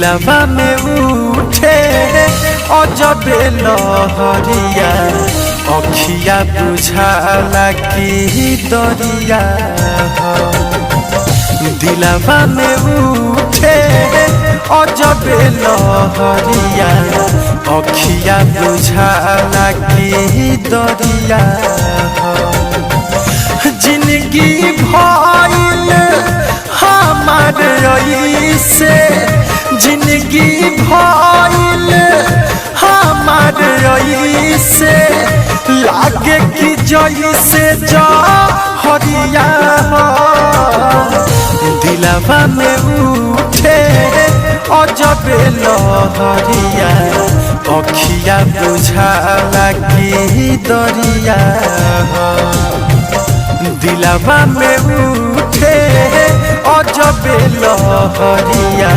दिलवा में उठे अजबे लहरिया अखिया बुझाला कि दरिया दिलवा में उठे अजबे लहरिया अखिया बुझाला कि दरिया जिंदगी भइल हमार ऐसे जिंदगी भइल हमार ऐसे लागे कि जैसे जहरिया दिलवा में उठे अजबे लहरिया अखिया बुझाला कि दरिया दिलवा में उठे अजबे लहरिया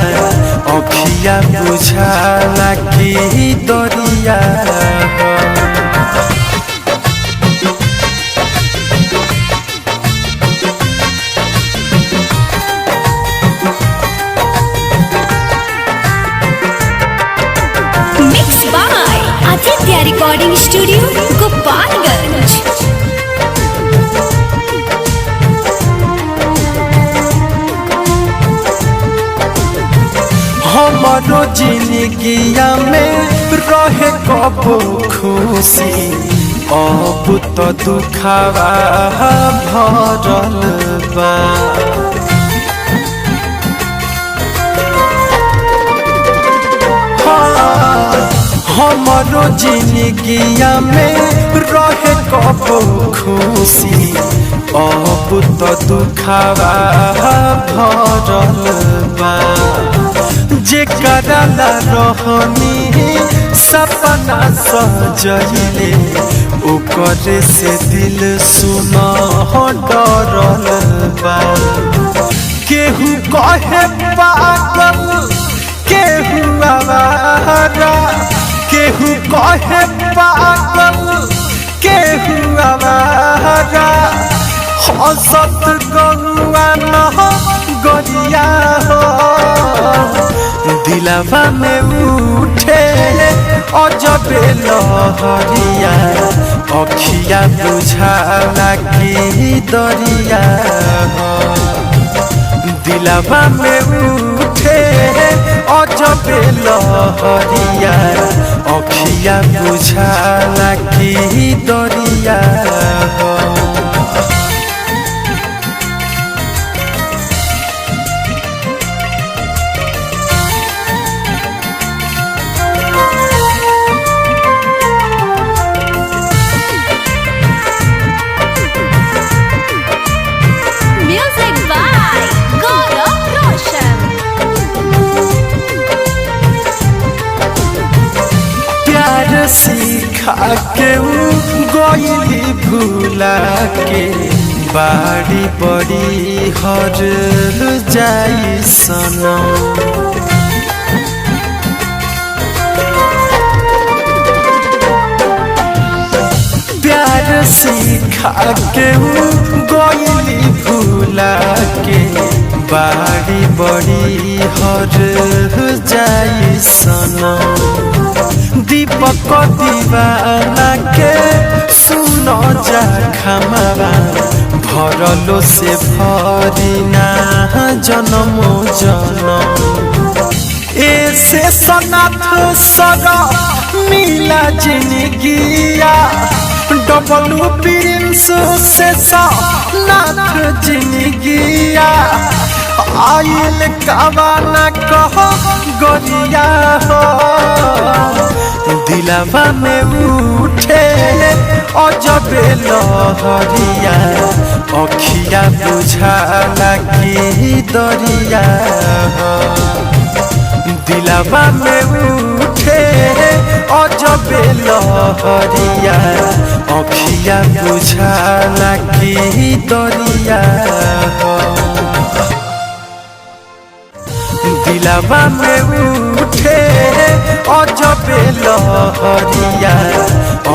अखिया बुझाला कि दरिया Mixed by Aditya Recording Studio, Gopalganj. हमारो जिंदगिया में रहे कबो खुशी अब तो दुखावा भरल बा हमारो जिंदगिया में रहे कबो खुशी अब तो दुखावा भरल बा जेकरा ला रहनी सपना सजले ओकरे से दिल सुना डरल बा केहू कहे पागल केहू आवारा केहू कहे पागल केहू आवारा हंसत गौआ न गरिया हो दिलवा में उठे अजबे लहरिया अखिया बुझाला कि दरिया दिलवा में उठे अजबे लहरिया अखिया बुझाला कि दरिया Music by Gaurav Roshan. प्यार सीखा के गईली भूला के बाड़ी बड़ी हर जाई सनम प्यार सीखा के गईली भूला के बाड़ी बड़ी हर जाई सनम दीपक दीवाना के सुनो जा खमावा भरलो से भरिना जन्म जन्म ऐसे सनाथ सरा मिला जिंदगिया डबलू प्रिंस से नाथ जिंदगिया आयल कावाना कह गरिया हो दिलवा में उठे अजबे लहरिया अखिया बुझाला कि दरिया दिलवा में उठे अजबे लहरिया अखिया बुझाला कि दरिया दिलवा में उठे अजबे लहरिया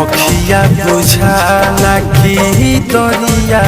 अखिया बुझाला कि दरिया।